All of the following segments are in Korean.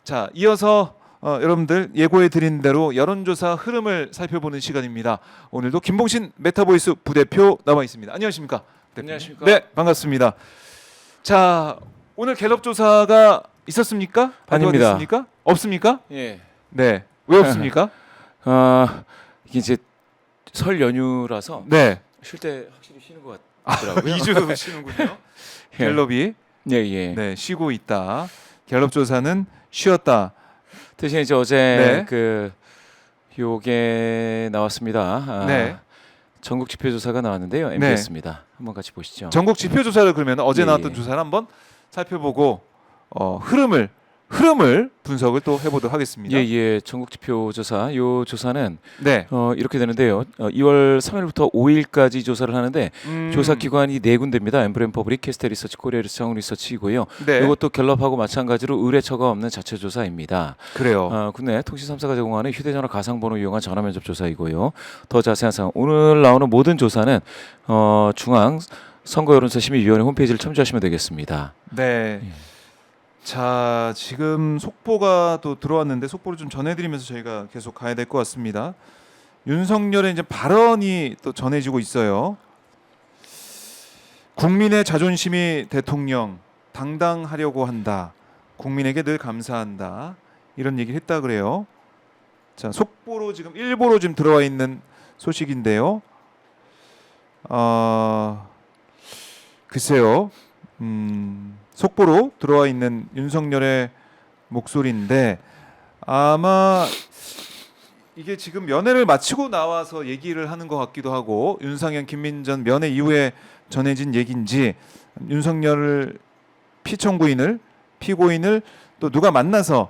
자, 이어서 여러분들 예고해 드린 대로 여론조사 흐름을 살펴보는 시간입니다. 오늘도 김봉신 메타보이스 부대표 나와 있습니다. 안녕하십니까? 대표님. 안녕하십니까? 네, 반갑습니다. 자, 오늘 갤럽 조사가 있었습니까? 아닙니다. 됐습니까? 없습니까? 예. 네, 왜 없습니까? 이게 이제 설 연휴라서 네, 쉴 때 확실히 쉬는 것 같더라고요. 2주 쉬는군요. 갤럽이 예, 예. 네, 쉬고 있다. 갤럽 조사는 쉬었다. 대신 이제 어제 네. 그 요게 나왔습니다. 네. 전국 지표 조사가 나왔는데요. MBS입니다. 한번 같이 보시죠. 전국 지표 조사를 그러면 어제 예, 나왔던 예. 조사를 한번 살펴보고 흐름을 분석을 또 해보도록 하겠습니다. 예, 예. 전국 지표 조사. 요 조사는 네. 이렇게 되는데요. 2월 3일부터 5일까지 조사를 하는데 조사 기관이 네 군데입니다. 엠브레임 퍼블릭, 캐스테 리서치, 코리아 리서치, 리서치이고요. 네. 이것도 갤럽하고 마찬가지로 의뢰처가 없는 자체 조사입니다. 그래요. 국내 통신 3사가 제공하는 휴대전화 가상번호 이용한 전화 면접 조사이고요. 더 자세한 사항 오늘 나오는 모든 조사는 중앙 선거여론조사심의위원회 홈페이지를 첨부하시면 되겠습니다. 네. 예. 자, 지금 속보가 또 들어왔는데 속보를 좀 전해드리면서 저희가 계속 가야 될 것 같습니다. 윤석열의 이제 발언이 또 전해지고 있어요. 국민의 자존심이 대통령 당당하려고 한다. 국민에게 늘 감사한다. 이런 얘기를 했다 그래요. 자, 속보로 지금 일보로 지금 들어와 있는 소식인데요. 글쎄요. 속보로 들어와 있는 윤석열의 목소리인데 아마 이게 지금 면회를 마치고 나와서 얘기를 하는 것 같기도 하고 윤상현, 김민전 면회 이후에 전해진 얘기인지 윤석열을 피고인을 또 누가 만나서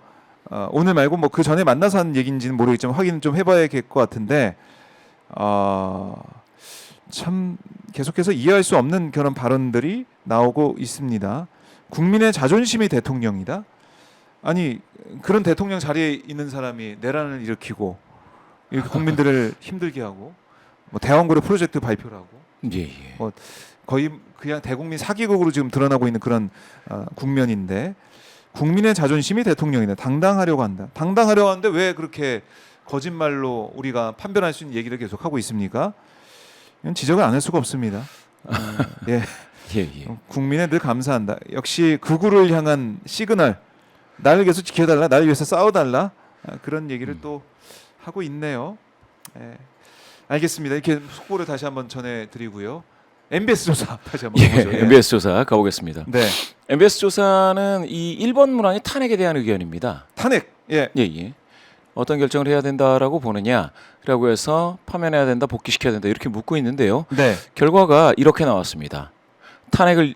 오늘 말고 뭐 그 전에 만나서 한 얘기인지는 모르겠지만 확인을 좀 해봐야 될 것 같은데 참 계속해서 이해할 수 없는 그런 발언들이 나오고 있습니다. 국민의 자존심이 대통령이다. 아니 그런 대통령 자리에 있는 사람이 내란을 일으키고 이렇게 국민들을 힘들게 하고 뭐 대왕고려 프로젝트 발표를 하고 예, 예. 거의 그냥 대국민 사기극으로 지금 드러나고 있는 그런 국면인데 국민의 자존심이 대통령이다. 당당하려고 한다. 당당하려고 하는데 왜 그렇게 거짓말로 우리가 판별할 수 있는 얘기를 계속 하고 있습니까? 이건 지적을 안 할 수가 없습니다. 예. 예, 예. 국민에 늘 감사한다. 역시 극우를 향한 시그널. 나를 계속 지켜달라. 나를 위해서 싸워달라. 그런 얘기를 또 하고 있네요. 예. 알겠습니다. 이렇게 속보를 다시 한번 전해드리고요. MBS 조사 다시 한번 예, 보죠. 예. MBS 조사 가보겠습니다. 네. MBS 조사는 이 1번 문항이 탄핵에 대한 의견입니다. 탄핵. 예. 예, 예. 어떤 결정을 해야 된다라고 보느냐라고 해서 파면해야 된다, 복귀시켜야 된다 이렇게 묻고 있는데요. 네. 결과가 이렇게 나왔습니다. 탄핵을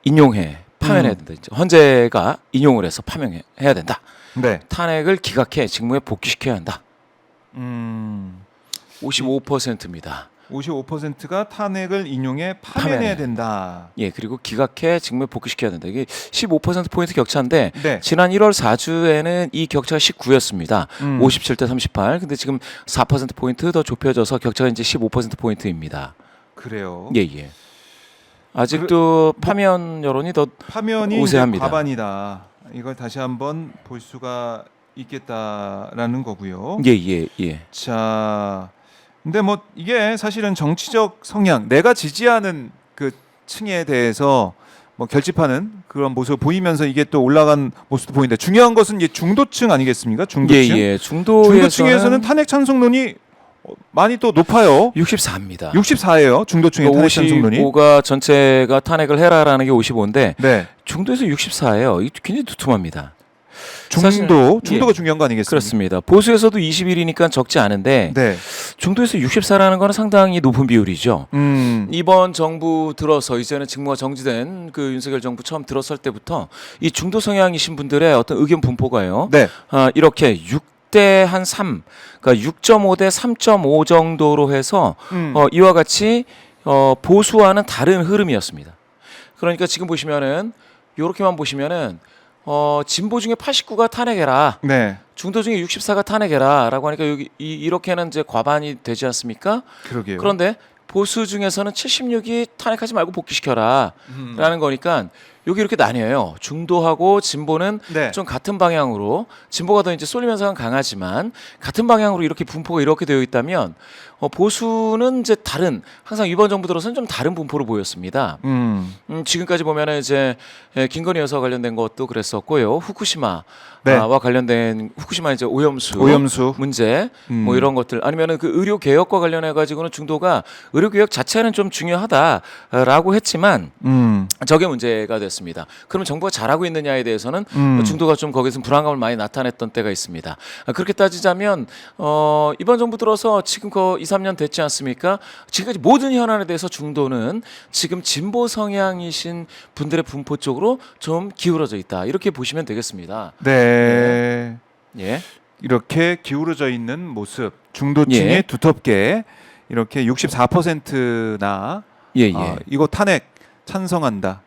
인용해 파면해야 된다. 헌재가 인용을 해서 파면해야 된다. 네. 탄핵을 기각해 직무에 복귀시켜야 한다. 55%입니다. 55%가 탄핵을 인용해 파면해야 된다. 예, 그리고 기각해 직무에 복귀시켜야 된다. 이게 15%포인트 격차인데 네. 지난 1월 4주에는 이 격차가 19였습니다. 57대 38. 근데 지금 4%포인트 더 좁혀져서 격차가 이제 15%포인트입니다. 그래요. 예, 예. 아직도 파면 여론이 더 파면이 우세합니다. 이제 과반이다. 이걸 다시 한번 볼 수가 있겠다라는 거고요. 예, 예, 예. 자, 근데 뭐 이게 사실은 정치적 성향, 내가 지지하는 그 층에 대해서 뭐 결집하는 그런 모습을 보이면서 이게 또 올라간 모습도 보이는데 중요한 것은 이제 중도층 아니겠습니까? 중도층. 예, 예. 중도층에서는 탄핵 찬성론이 많이 또 높아요. 64입니다. 64예요. 중도층의 탄핵 찬성론이. 55가 전체가 탄핵을 해라라는 게 55인데 네. 중도에서 64예요. 이 굉장히 두툼합니다. 중도가 예. 중요한 거 아니겠습니까? 그렇습니다. 보수에서도 21이니까 적지 않은데 네. 중도에서 64라는 건 상당히 높은 비율이죠. 이번 정부 들어서 이제는 직무가 정지된 그 윤석열 정부 처음 들어설 때부터 이 중도 성향이신 분들의 어떤 의견 분포가요. 네. 이렇게 6대 한 3, 그러니까 6.5대 3.5 정도로 해서 이와 같이 보수와는 다른 흐름이었습니다. 그러니까 지금 보시면은 이렇게만 보시면은 진보 중에 89가 탄핵해라. 네. 중도 중에 64가 탄핵해라라고 하니까 여기 이렇게는 이제 과반이 되지 않습니까? 그러게요. 그런데 보수 중에서는 76이 탄핵하지 말고 복귀시켜라라는 거니까 여기 이렇게 나뉘어요. 중도하고 진보는 네. 좀 같은 방향으로, 진보가 더 이제 쏠림 현상은 강하지만 같은 방향으로 이렇게 분포가 이렇게 되어 있다면 보수는 이제 다른, 항상 이번 정부 들어서는 좀 다른 분포로 보였습니다. 지금까지 보면은 이제 김건희 여사 관련된 것도 그랬었고요. 후쿠시마와 네. 관련된 후쿠시마 이제 오염수 문제 뭐 이런 것들, 아니면은 그 의료 개혁과 관련해 가지고는 중도가 의료 개혁 자체는 좀 중요하다라고 했지만 저게 문제가 됐습니다. 그러면 정부가 잘하고 있느냐에 대해서는 중도가 좀 거기서 불안감을 많이 나타냈던 때가 있습니다. 그렇게 따지자면 이번 정부 들어서 지금 2, 3년 됐지 않습니까? 지금까지 모든 현안에 대해서 중도는 지금 진보 성향이신 분들의 분포 쪽으로 좀 기울어져 있다. 이렇게 보시면 되겠습니다. 네. 예. 이렇게 기울어져 있는 모습, 중도층이 예. 두텁게 이렇게 64%나 예, 이거 탄핵 찬성한다.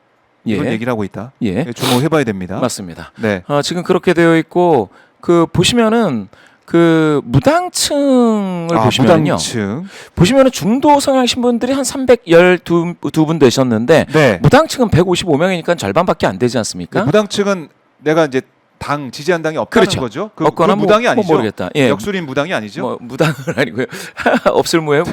이런 예. 얘기를 하고 있다. 예. 주목해봐야 됩니다. 맞습니다. 네. 지금 그렇게 되어 있고 그 보시면은 그 무당층을 보시면요. 무당층. 보시면은 중도 성향 신분들이 한 312분 되셨는데 네. 무당층은 155명이니까 절반밖에 안 되지 않습니까? 무당층은 내가 이제 당 지지한 당이 없다는 그렇죠. 거죠. 없거나 그 무당이 아니죠. 모르겠다. 예. 역술인 무당이 아니죠. 뭐 무당은 아니고요. 없을무에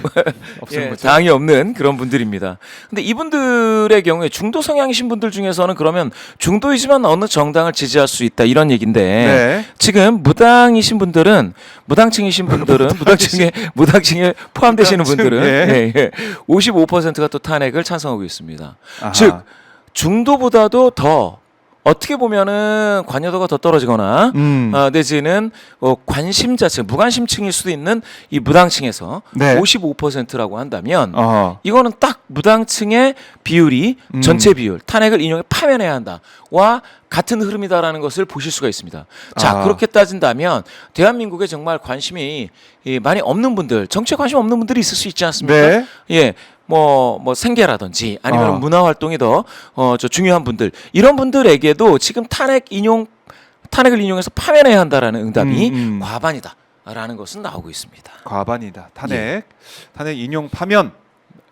없을무죠. 당이 없는 그런 분들입니다. 근데 이분들의 경우에 중도 성향이신 분들 중에서는 그러면 중도이지만 어느 정당을 지지할 수 있다 이런 얘기인데 네. 지금 무당이신 분들은 무당층이신 분들은 무당층에 포함되시는 무당층, 분들은 55%가 또 탄핵을 찬성하고 있습니다. 아하. 즉 중도보다도 더 어떻게 보면은 관여도가 더 떨어지거나 내지는 관심자층, 무관심층일 수도 있는 이 무당층에서 네. 55%라고 한다면 이거는 딱 무당층의 비율이 전체 비율, 탄핵을 인용해 파면해야 한다와 같은 흐름이다라는 것을 보실 수가 있습니다. 자, 그렇게 따진다면 대한민국에 정말 관심이 많이 없는 분들, 정치에 관심 없는 분들이 있을 수 있지 않습니까? 네. 예. 뭐 생계라든지 아니면 문화 활동이 더 중요한 분들, 이런 분들에게도 지금 탄핵을 인용해서 파면해야 한다라는 응답이 과반이다라는 것은 나오고 있습니다. 과반이다. 탄핵 인용 파면,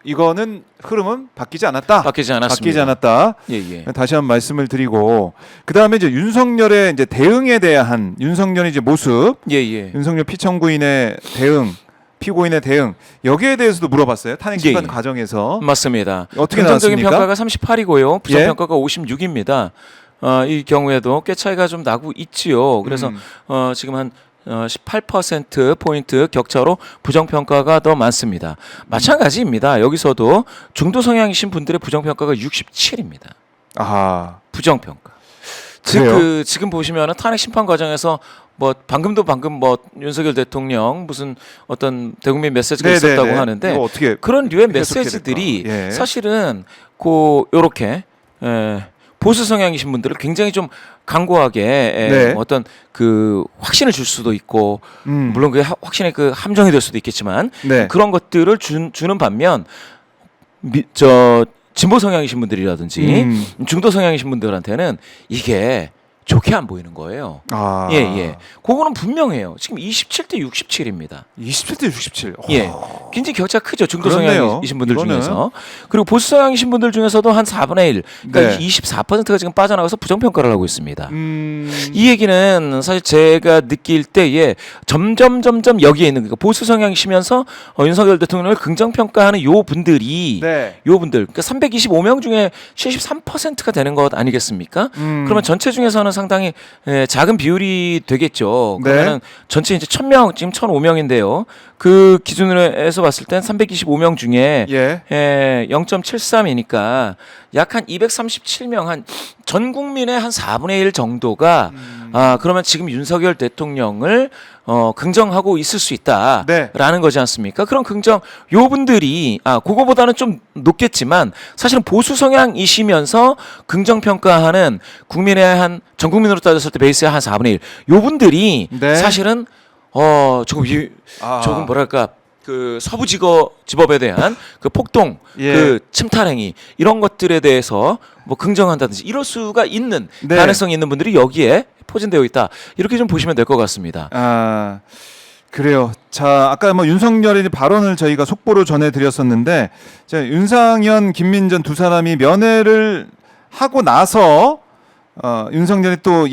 이거는 흐름은 바뀌지 않았다. 바뀌지 않았습니다. 바뀌지 않았다. 예. 다시 한번 말씀을 드리고, 그 다음에 이제 윤석열의 이제 대응에 대한 윤석열의 이제 모습, 윤석열 피청구인의 대응, 피고인의 대응, 여기에 대해서도 물어봤어요. 탄핵 심판 과정에서. 맞습니다. 어떻게 긍정적인 나왔습니까? 평가가 38이고요. 부정 평가가 56입니다. 이 경우에도 꽤 차이가 좀 나고 있지요. 그래서 지금 한 18% 격차로 부정평가가 더 많습니다. 마찬가지입니다. 여기서도 중도 성향이신 분들의 부정평가가 67입니다. 아하. 부정평가. 즉 지금 보시면은 탄핵 심판 과정에서 방금 윤석열 대통령 무슨 어떤 대국민 메시지가 있었다고 하는데 그런 류의 메시지들이 사실은 요렇게 보수 성향이신 분들을 굉장히 좀 강고하게 어떤 그 확신을 줄 수도 있고 물론 그 확신의 그 함정이 될 수도 있겠지만 그런 것들을 주는 반면 진보 성향이신 분들이라든지 중도 성향이신 분들한테는 이게 좋게 안 보이는 거예요. 그거는 분명해요. 지금 27대 67입니다. 27대 67. 굉장히 격차가 크죠. 중도 성향이신 분들 중에서. 그리고 보수 성향이신 분들 중에서도 한 4분의 1, 그러니까 24%가 지금 빠져나가서 부정평가를 하고 있습니다. 이 얘기는 사실 제가 느낄 때에 점점 여기에 있는, 그러니까 보수 성향이시면서 윤석열 대통령을 긍정평가하는 요 분들, 그러니까 325명 중에 73%가 되는 것 아니겠습니까? 그러면 전체 중에서는 상당히 작은 비율이 되겠죠. 그러면은 전체 이제 1000명, 지금 1005명인데요. 그 기준으로 해서 봤을 땐 325명 중에 0.73이니까 약 한 237명, 한 전 국민의 한 4분의 1 정도가 그러면 지금 윤석열 대통령을 긍정하고 있을 수 있다라는 거지 않습니까? 그런 긍정, 요 분들이 그거보다는 좀 높겠지만 사실은 보수 성향이시면서 긍정 평가하는 국민의 전 국민으로 따졌을 때 베이스의 한 4분의 1. 요 분들이 사실은 조금 뭐랄까, 그 서부지법에 대한 그 폭동, 그 침탈 행위, 이런 것들에 대해서 긍정한다든지 이럴 수가 있는 가능성이 있는 분들이 여기에 포진되어 있다. 이렇게 좀 보시면 될 것 같습니다. 그래요. 자, 아까 윤석열의 발언을 저희가 속보로 전해드렸었는데, 윤상현, 김민전 두 사람이 면회를 하고 나서 윤석열이 또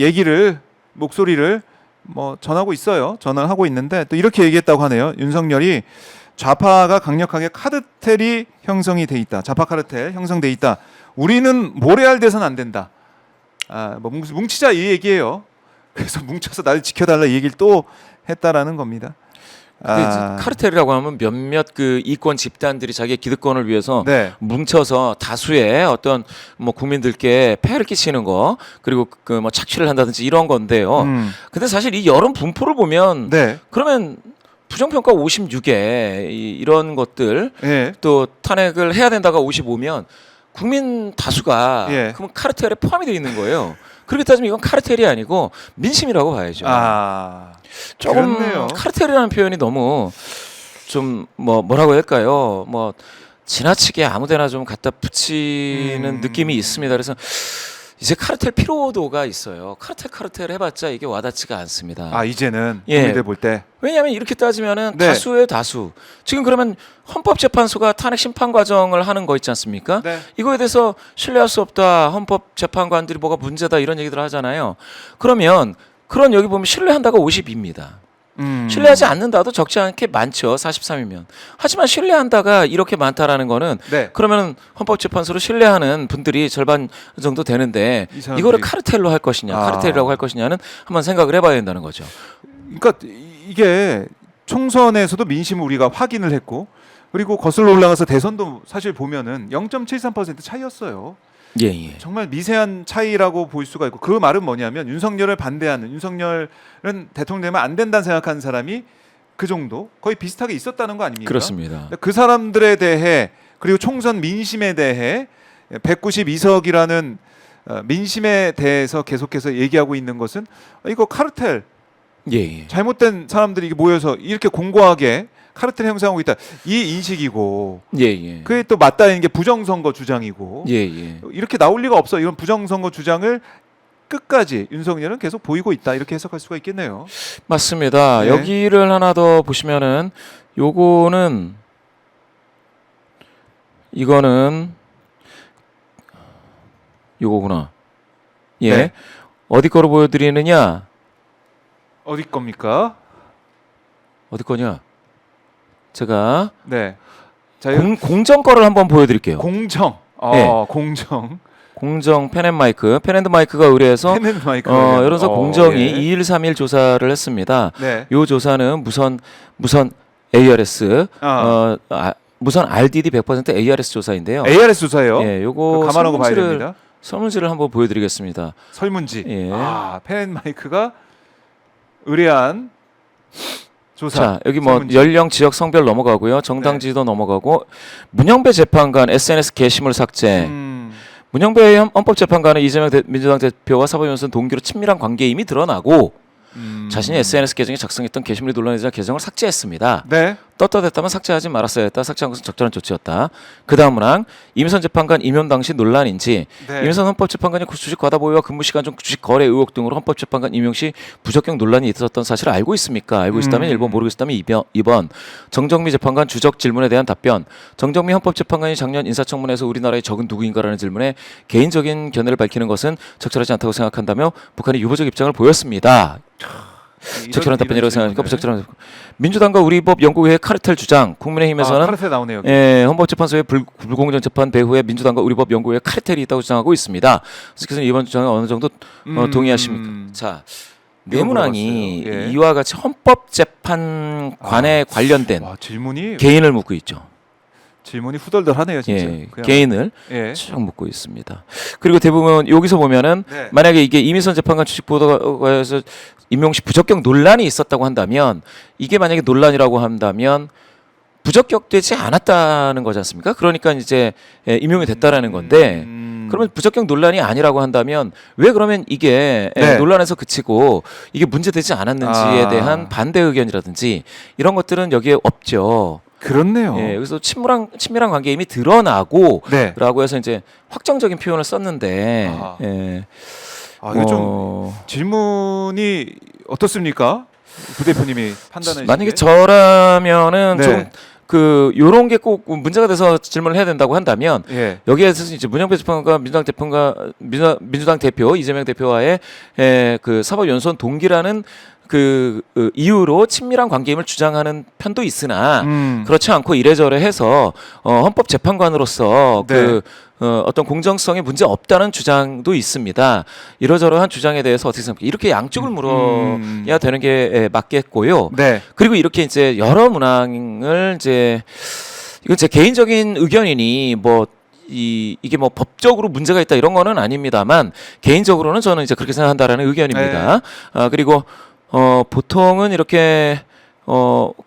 목소리를 뭐 전하고 있어요. 전화를 하고 있는데 또 이렇게 얘기했다고 하네요. 윤석열이 좌파가 강력하게 카르텔이 형성이 돼 있다. 좌파 카르텔 형성돼 있다. 우리는 모래알 돼서는 안 된다. 뭐 뭉치자 이 얘기예요. 그래서 뭉쳐서 나를 지켜달라 이 얘기를 또 했다라는 겁니다. 카르텔이라고 하면 몇몇 그 이권 집단들이 자기의 기득권을 위해서 네. 뭉쳐서 다수의 어떤 뭐 국민들께 폐해를 끼치는 거 그리고 그 뭐 착취를 한다든지 이런 건데요. 근데 사실 이 여론 분포를 보면 네. 그러면 부정평가 56에 이런 것들 예. 또 탄핵을 해야 된다가 55면 국민 다수가 예. 그러면 카르텔에 포함이 되어 있는 거예요. 그렇게 따지면 이건 카르텔이 아니고 민심이라고 봐야죠. 조금 그렇네요. 카르텔이라는 표현이 너무 좀 뭐라고 할까요? 뭐 지나치게 아무데나 좀 갖다 붙이는 느낌이 있습니다. 그래서 이제 카르텔 피로도가 있어요. 카르텔 해봤자 이게 와닿지가 않습니다. 이제는 예. 국민들 볼 때. 왜냐하면 이렇게 따지면은 네. 다수의 다수. 지금 그러면 헌법재판소가 탄핵 심판 과정을 하는 거 있지 않습니까? 네. 이거에 대해서 신뢰할 수 없다. 헌법재판관들이 뭐가 문제다 이런 얘기들 하잖아요. 그러면 그런 여기 보면 신뢰한다가 50입니다. 신뢰하지 않는다도 적지 않게 많죠. 43이면. 하지만 신뢰한다가 이렇게 많다라는 거는 네. 그러면 헌법재판소를 신뢰하는 분들이 절반 정도 되는데 이 사람들이- 이거를 카르텔로 할 것이냐, 카르텔이라고 할 것이냐는 한번 생각을 해봐야 된다는 거죠. 그러니까 이게 총선에서도 민심을 우리가 확인을 했고 그리고 거슬러 올라가서 대선도 사실 보면은 0.73% 차이였어요. 예. 정말 미세한 차이라고 볼 수가 있고 그 말은 뭐냐면 윤석열을 반대하는 윤석열은 대통령 되면 안 된다는 생각하는 사람이 그 정도 거의 비슷하게 있었다는 거 아닙니까? 그렇습니다. 그 사람들에 대해 그리고 총선 민심에 대해 192석이라는 민심에 대해서 계속해서 얘기하고 있는 것은 이거 카르텔 예. 잘못된 사람들이 모여서 이렇게 공고하게 카르텔 형성하고 있다 이 인식이고 예. 그게 또 맞닿는 게 부정선거 주장이고 예. 이렇게 나올 리가 없어 이런 부정선거 주장을 끝까지 윤석열은 계속 보이고 있다 이렇게 해석할 수가 있겠네요. 맞습니다. 네. 여기를 하나 더 보시면은 이거는 요거구나. 예. 네. 어디 거로 보여드리느냐? 어디 겁니까? 어디 거냐? 제가 네. 자, 공정 거를 한번 보여드릴게요. 공정. 네. 공정. 공정 펜앤마이크. 펜앤마이크가 의뢰해서 마이크. 여러서 공정이 예. 2131 조사를 했습니다. 네. 요 조사는 무선 ARS 무선 RDD 100% ARS 조사인데요. ARS 조사예요. 예, 요거 감안하고 봐야 됩니다. 설문지를 한번 보여드리겠습니다. 설문지. 예. 펜앤마이크가 의뢰한 조사. 자, 여기 뭐 설문지. 연령, 지역, 성별 넘어가고요. 정당 네. 지지도 넘어가고 문영배 재판관 SNS 게시물 삭제. 문영배 헌법재판관은 이재명 민주당 대표와 사법연수원 동기로 친밀한 관계임이 드러나고 자신이 SNS 계정에 작성했던 게시물이 논란이 되자 계정을 삭제했습니다. 네. 떴다 됐다면 삭제하지 말았어야 했다. 삭제한 것은 적절한 조치였다. 그 다음 문항 이민선 재판관 임용 당시 논란인지 네. 이민선 헌법재판관이 주식 과다 보유와 근무 시간 중 주식 거래 의혹 등으로 헌법재판관 임용 시 부적격 논란이 있었던 사실을 알고 있습니까? 알고 있었다면 1번 모르고 있었다면 2번 정정미 재판관 주적 질문에 대한 답변. 정정미 헌법재판관이 작년 인사청문회에서 우리나라의 적은 누구인가라는 질문에 개인적인 견해를 밝히는 것은 적절하지 않다고 생각한다며 북한이 유보적 입장을 보였습니다. 적절한 답변이라고 생각하니까 부적절한. 민주당과 우리법 연구회 카르텔 주장. 국민의힘에서는 카르텔 나오네요. 예, 헌법재판소의 불공정 재판 배후에 민주당과 우리법 연구회 카르텔이 있다고 주장하고 있습니다. 그래서 이번 주장에 어느 정도 동의하십니까? 자, 내문항이 물어봤어요. 예. 이와 같이 헌법재판관에 관련된 와, 질문이 개인을 묻고 있죠. 질문이 후덜덜하네요, 진짜. 예, 그냥- 개인을 예. 쭉 묻고 있습니다. 그리고 대부분 여기서 보면은 네. 만약에 이게 이민선 재판관 주식 보도가에서 임용 시 부적격 논란이 있었다고 한다면 이게 만약에 논란이라고 한다면 부적격되지 않았다는 거지 않습니까? 그러니까 이제 임용이 됐다라는 건데 그러면 부적격 논란이 아니라고 한다면 왜 그러면 이게 네. 논란에서 그치고 이게 문제되지 않았는지에 대한 반대 의견이라든지 이런 것들은 여기에 없죠. 그렇네요. 예, 그래서 친밀한 관계 이미 드러나고 네. 라고 해서 이제 확정적인 표현을 썼는데 아하. 예. 이거 좀 질문이 어떻습니까? 부 대표님이 판단해 만약에 주시기에. 저라면은 네. 좀 요런 게 꼭 문제가 돼서 질문을 해야 된다고 한다면 예. 여기에서 이제 문영표 재판관 민주당 대표 이재명 대표와의 그 사법 연수원 동기라는 이유로 친밀한 관계임을 주장하는 편도 있으나 그렇지 않고 이래저래 해서 헌법재판관으로서 네. 어떤 공정성에 문제 없다는 주장도 있습니다. 이러저러한 주장에 대해서 어떻게 생각해요? 이렇게 양쪽을 물어야 되는 게 맞겠고요. 네. 그리고 이렇게 이제 여러 문항을 이제 이건 제 개인적인 의견이니 이게 뭐 법적으로 문제가 있다 이런 거는 아닙니다만 개인적으로는 저는 이제 그렇게 생각한다라는 의견입니다. 그리고 보통은 이렇게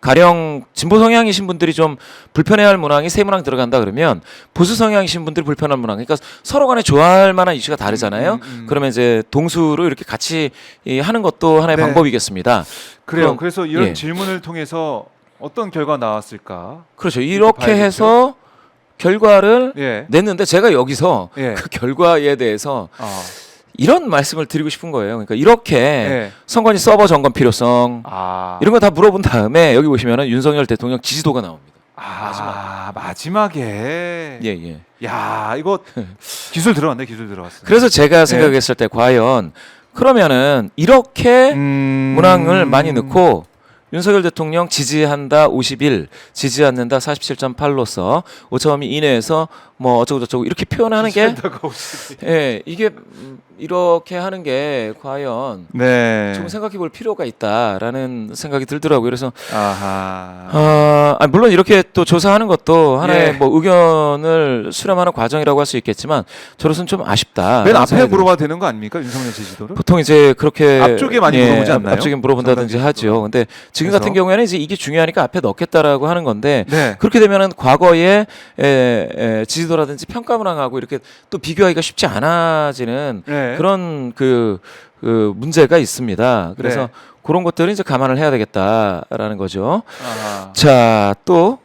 가령 진보 성향이신 분들이 좀 불편해할 문항이 세 문항 들어간다 그러면 보수 성향이신 분들이 불편한 문항, 그러니까 서로 간에 좋아할 만한 이슈가 다르잖아요. 그러면 이제 동수로 이렇게 같이 하는 것도 하나의 네. 방법이겠습니다. 그래요. 그래서 이런 예. 질문을 통해서 어떤 결과 나왔을까? 그렇죠. 이렇게 봐야겠죠. 해서 결과를 예. 냈는데 제가 여기서 예. 그 결과에 대해서 아. 이런 말씀을 드리고 싶은 거예요. 그러니까 이렇게 예. 선관위 서버 점검 필요성 이런 거 다 물어본 다음에 여기 보시면은 윤석열 대통령 지지도가 나옵니다. 마지막에. 예. 야, 이거 기술 들어갔네. 기술 들어갔어. 그래서 제가 생각했을 때 과연 그러면은 이렇게 문항을 많이 넣고 윤석열 대통령 지지한다 51, 지지 않는다 47.8로서 오차범위 이내에서 뭐 어쩌고 저쩌고 이렇게 표현하는 게 예, 이게 이렇게 하는 게 과연 네. 좀 생각해 볼 필요가 있다라는 생각이 들더라고요. 그래서 아하. 물론 이렇게 또 조사하는 것도 하나의 예. 뭐 의견을 수렴하는 과정이라고 할 수 있겠지만 저로서는 좀 아쉽다. 맨 앞에 물어봐야 되는 거 아닙니까? 윤석열 지지도를? 보통 이제 그렇게 앞쪽에 많이 물어보지 않나요? 앞쪽에 물어본다든지 하죠. 근데 지금 그래서? 같은 경우에는 이제 이게 중요하니까 앞에 넣겠다라고 하는 건데 네. 그렇게 되면은 과거에 지지도라든지 평가 문항하고 이렇게 또 비교하기가 쉽지 않아지는 네. 그런 그 문제가 있습니다. 그래서 네. 그런 것들은 이제 감안을 해야 되겠다라는 거죠. 아하. 자, 또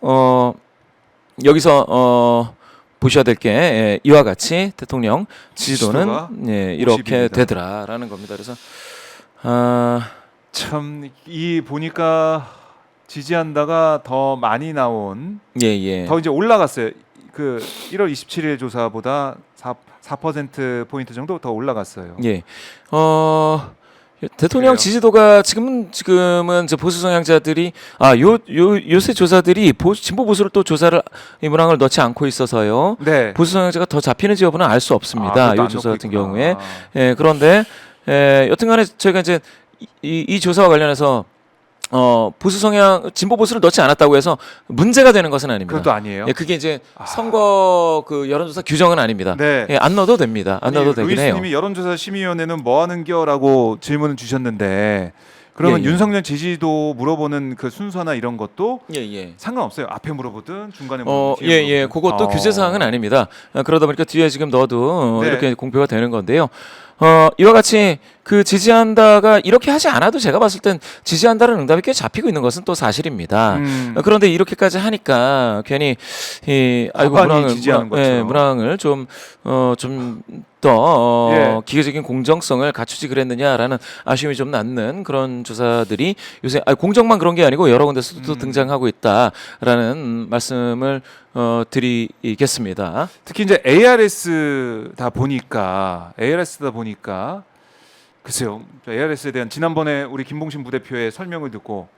여기서 보셔야 될 게 이와 같이 대통령 지지도는 이렇게 50입니다. 되더라라는 겁니다. 그래서 참 이 보니까 지지한다가 더 많이 나온 예. 더 이제 올라갔어요. 그 1월 27일 조사보다 4% 포인트 정도 더 올라갔어요. 예. 대통령 그래요. 지지도가 지금은 이제 보수 성향자들이 요새 조사들이 진보 보수를 또 조사를 이 문항을 넣지 않고 있어서요. 네. 보수 성향자가 더 잡히는지 여부는 알 수 없습니다. 그것도 이 안 조사 넣고 같은 있구나. 경우에. 그런데 여튼간에 저희가 이제 이 조사와 관련해서 보수 성향 진보 보수를 넣지 않았다고 해서 문제가 되는 것은 아닙니다. 그것도 아니에요. 그게 이제 선거 여론조사 규정은 아닙니다. 네. 안 넣어도 됩니다. 안 넣어도 되긴 해요. 루이스님이 여론조사 심의위원회는 뭐 하는겨라고 질문을 주셨는데 그러면 예. 윤석열 지지도 물어보는 그 순서나 이런 것도 예. 상관없어요. 앞에 물어보든 중간에 물어보든. 뒤에 예. 물어보든. 그것도 규제 사항은 아닙니다. 그러다 보니까 뒤에 지금 넣어도 네. 이렇게 공표가 되는 건데요. 이와 같이 그 지지한다가 이렇게 하지 않아도 제가 봤을 땐 지지한다는 응답이 꽤 잡히고 있는 것은 또 사실입니다. 그런데 이렇게까지 하니까 괜히 과반이 지지하는 것처럼. 문항을 좀 더 예. 기계적인 공정성을 갖추지 그랬느냐라는 아쉬움이 좀 남는 그런 조사들이 요새 공정만 그런 게 아니고 여러 군데서도 또 등장하고 있다라는 말씀을 드리겠습니다. 특히 이제 ARS다 보니까 글쎄요. ARS에 대한 지난번에 우리 김봉신 부대표의 설명을 듣고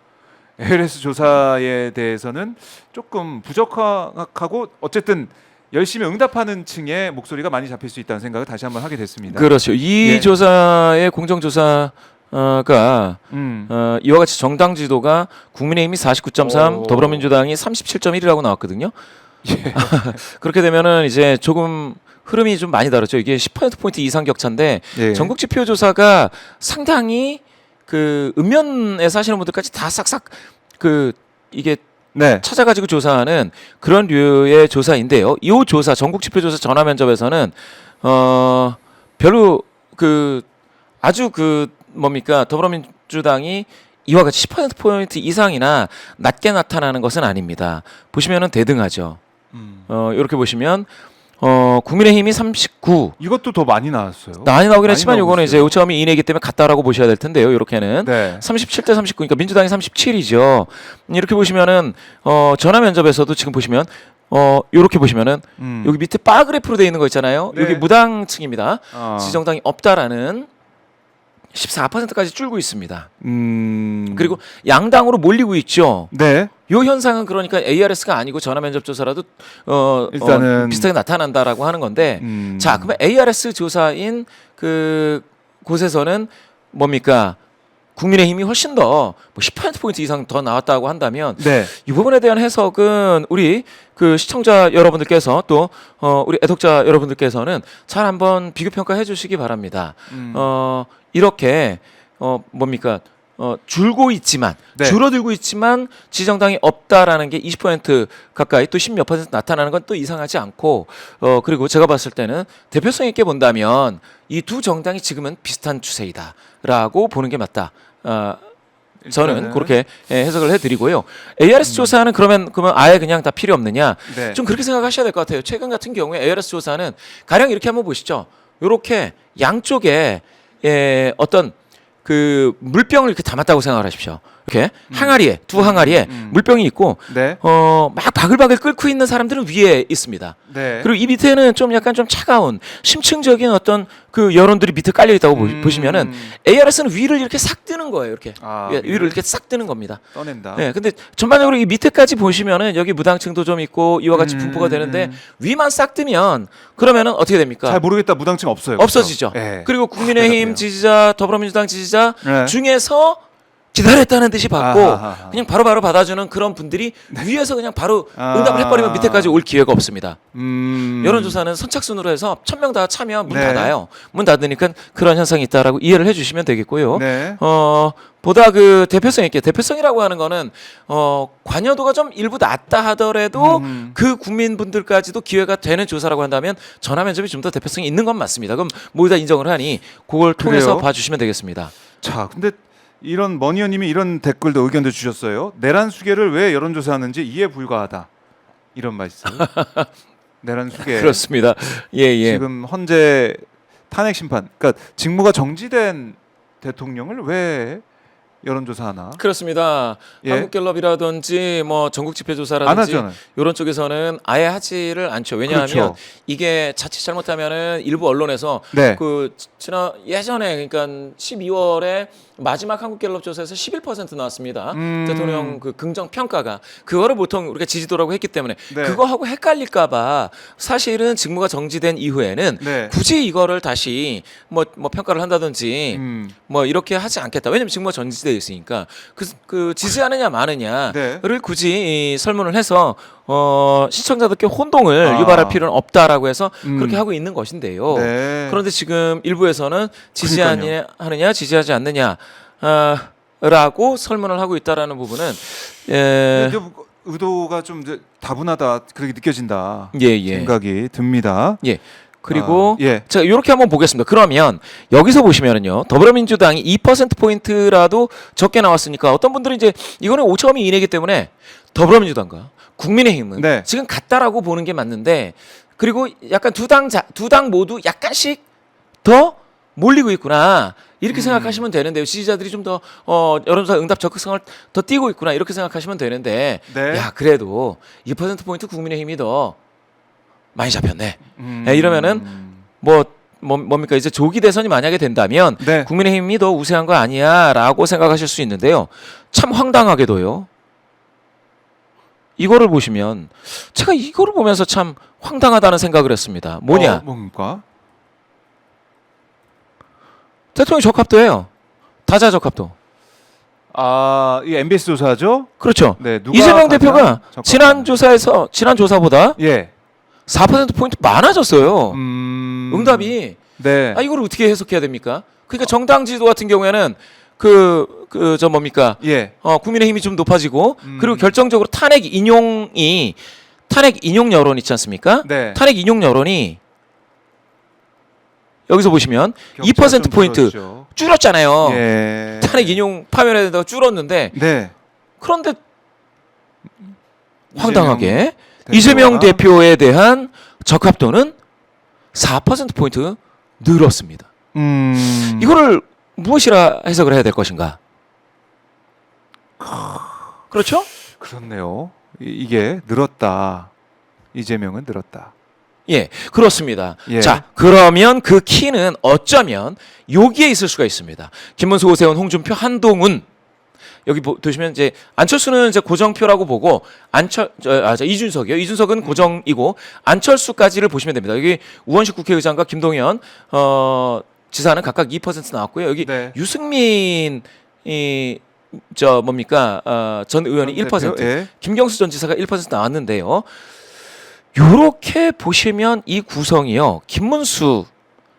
ARS 조사에 대해서는 조금 부적합하고 어쨌든 열심히 응답하는 층의 목소리가 많이 잡힐 수 있다는 생각을 다시 한번 하게 됐습니다. 그렇죠. 이 예. 조사의 공정조사가 이와 같이 정당 지도가 국민의힘이 49.3, 오. 더불어민주당이 37.1이라고 나왔거든요. 그렇게 되면은 이제 조금 흐름이 좀 많이 다르죠. 이게 10% 포인트 이상 격차인데 예. 전국 지표 조사가 상당히 그 읍면에 사시는 분들까지 다 싹싹 이게 네. 찾아가지고 조사하는 그런 류의 조사인데요. 이 조사 전국 지표 조사 전화 면접에서는 별로 아주 뭡니까 더불어민주당이 이와 같이 10% 포인트 이상이나 낮게 나타나는 것은 아닙니다. 보시면은 대등하죠. 이렇게 보시면 국민의힘이 39. 이것도 더 많이 나왔어요. 많이 나오긴 많이 했지만 나오고 이거는 이제 있어요. 오차범위 이내이기 때문에 같다라고 보셔야 될 텐데요. 이렇게는 네. 37대 39. 그러니까 민주당이 37이죠. 이렇게 보시면은 전화 면접에서도 지금 보시면 이렇게 보시면은 여기 밑에 바 그래프로 되어 있는 거 있잖아요. 네. 여기 무당층입니다. 어. 지정당이 없다라는 14%까지 줄고 있습니다. 그리고 양당으로 몰리고 있죠. 네. 요 현상은 그러니까 ARS가 아니고 전화 면접 조사라도 일단은 비슷하게 나타난다라고 하는 건데 자, 그러면 ARS 조사인 그 곳에서는 뭡니까? 국민의힘이 훨씬 더 10%포인트 이상 더 나왔다고 한다면 네. 이 부분에 대한 해석은 우리 그 시청자 여러분들께서 또 우리 애독자 여러분들께서는 잘 한번 비교 평가해 주시기 바랍니다. 이렇게 뭡니까? 줄고 있지만 네. 줄어들고 있지만 지정당이 없다라는 게 20% 가까이 또 10몇 % 나타나는 건 또 이상하지 않고 그리고 제가 봤을 때는 대표성 있게 본다면 이 두 정당이 지금은 비슷한 추세이다라고 보는 게 맞다. 저는 일단은. 그렇게 해석을 해드리고요. ARS 조사는 그러면 아예 그냥 다 필요 없느냐? 네. 좀 그렇게 생각하셔야 될 것 같아요. 최근 같은 경우에 ARS 조사는 가령 이렇게 한번 보시죠. 이렇게 양쪽에 어떤 그 물병을 이렇게 담았다고 생각을 하십시오. 이렇게 항아리에 두 항아리에 물병이 있고 네. 막 바글바글 끓고 있는 사람들은 위에 있습니다. 네. 그리고 이 밑에는 좀 약간 좀 차가운 심층적인 어떤 그 여론들이 밑에 깔려 있다고 보시면은 ARS는 위를 이렇게 싹 뜨는 거예요. 이렇게 위를 이렇게 싹 뜨는 겁니다. 떠낸다. 네, 근데 전반적으로 이 밑에까지 보시면은 여기 무당층도 좀 있고 이와 같이 분포가 되는데 위만 싹 뜨면 그러면은 어떻게 됩니까? 잘 모르겠다. 무당층 없어요. 없어지죠. 그렇죠? 네. 그리고 국민의힘 아, 지지자, 더불어민주당 지지자 네. 중에서 기다렸다는 듯이 받고 아하하하. 그냥 바로바로 받아주는 그런 분들이 위에서 그냥 바로 아. 응답을 해버리면 밑에까지 올 기회가 없습니다. 음. 여론조사는 선착순으로 해서 1000명 다 참여 문 네. 닫아요. 문 닫으니까 그런 현상이 있다라고 이해를 해주시면 되겠고요. 네. 보다 그 대표성 있게 대표성이라고 하는 거는 관여도가 좀 일부 낮다 하더라도 그 국민분들까지도 기회가 되는 조사라고 한다면 전화 면접이 좀 더 대표성이 있는 건 맞습니다. 그럼 모두 다 인정을 하니 그걸 통해서 그래요? 봐주시면 되겠습니다. 자, 근데 이런 머니어님이 이런 댓글도 의견도 주셨어요. 내란 수계를 왜 여론조사하는지 이해 불가하다. 이런 말씀. 내란 수계. 그렇습니다. 예. 지금 헌재 탄핵 심판. 그러니까 직무가 정지된 대통령을 왜 여론조사하나? 그렇습니다. 예. 한국갤럽이라든지 뭐 안 전국집회조사라든지 하잖아요. 이런 쪽에서는 아예 하지를 않죠. 왜냐하면 그렇죠. 이게 자칫 잘못하면은 일부 언론에서 네. 그 지난 예전에 그러니까 12월에 마지막 한국갤럽 조사에서 11% 나왔습니다. 대통령 그 긍정 평가가 그거를 보통 우리가 지지도라고 했기 때문에 네. 그거하고 헷갈릴까봐 사실은 직무가 정지된 이후에는 네. 굳이 이거를 다시 뭐 평가를 한다든지 뭐 이렇게 하지 않겠다. 왜냐면 직무가 정지돼 있으니까 그 지지하느냐 마느냐를 네. 굳이 이 설문을 해서 시청자들께 혼동을 유발할 필요는 없다라고 해서 그렇게 하고 있는 것인데요. 네. 그런데 지금 일부에서는 그러니까요. 지지하느냐 지지하지 않느냐 라고 설문을 하고 있다라는 부분은 근데 의도가 좀 이제 다분하다 그렇게 느껴진다. 예. 생각이 듭니다. 예. 그리고 예. 제가 이렇게 한번 보겠습니다. 그러면 여기서 보시면은요. 더불어민주당이 2%포인트라도 적게 나왔으니까 어떤 분들은 이제 이거는 오차범위 이내이기 때문에 더불어민주당과 국민의힘은 네. 지금 같다라고 보는 게 맞는데 그리고 약간 두 당 모두 약간씩 더 몰리고 있구나. 이렇게 생각하시면 되는데요. 지지자들이 좀 더 여론조사 응답 적극성을 더 띄고 있구나. 이렇게 생각하시면 되는데 네. 야 그래도 2%포인트 국민의힘이 더 많이 잡혔네. 이러면은 뭡니까 이제 조기 대선이 만약에 된다면 네. 국민의힘이 더 우세한 거 아니야라고 생각하실 수 있는데요. 참 황당하게도요. 이거를 보시면 제가 이거를 보면서 참 황당하다는 생각을 했습니다. 뭐냐? 뭡니까? 대통령 적합도예요. 다자 적합도. 이 MBS 조사죠? 그렇죠. 네. 누가 이재명 가장 대표가 적합한가? 지난 조사보다 예. 4%포인트 많아졌어요. 응답이. 네. 이걸 어떻게 해석해야 됩니까? 그러니까 정당 지지도 같은 경우에는 뭡니까? 예. 국민의힘이 좀 높아지고 그리고 결정적으로 탄핵 인용 여론 있지 않습니까? 네. 탄핵 인용 여론이 여기서 보시면 격차가 좀 2%포인트 줄었죠. 줄었잖아요. 예. 탄핵 인용 파면에 대해서 줄었는데 네. 그런데 황당하게 이재명 대표에 대한 적합도는 4% 포인트 늘었습니다. 이거를 무엇이라 해석을 해야 될 것인가? 그렇죠? 그렇네요. 이게 늘었다. 이재명은 늘었다. 예, 그렇습니다. 예. 자, 그러면 그 키는 어쩌면 여기에 있을 수가 있습니다. 김문수, 오세훈, 홍준표, 한동훈. 여기 보시면 이제 안철수는 이제 고정표라고 보고 이준석이요. 이준석은 고정이고 안철수까지를 보시면 됩니다. 여기 우원식 국회의장과 김동연 지사는 각각 2% 나왔고요. 여기 네. 유승민 전 의원이 1%, 예. 김경수 전 지사가 1% 나왔는데요. 요렇게 보시면 이 구성이요. 김문수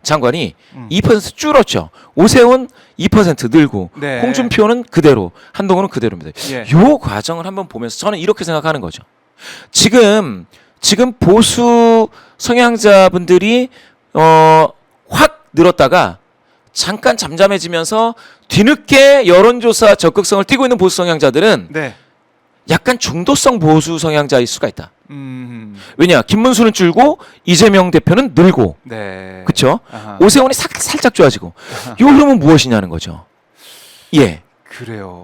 장관이 2% 줄었죠. 오세훈 2% 늘고 네. 홍준표는 그대로, 한동훈은 그대로입니다. 예. 요 과정을 한번 보면서 저는 이렇게 생각하는 거죠. 지금 보수 성향자분들이 확 늘었다가 잠깐 잠잠해지면서 뒤늦게 여론조사 적극성을 띠고 있는 보수 성향자들은 네. 약간 중도성 보수 성향자일 수가 있다. 음. 왜냐? 김문수는 줄고 이재명 대표는 늘고, 네. 그렇죠? 아하. 오세훈이 살짝 좋아지고. 요 흐름은 무엇이냐는 거죠. 예. 그래요.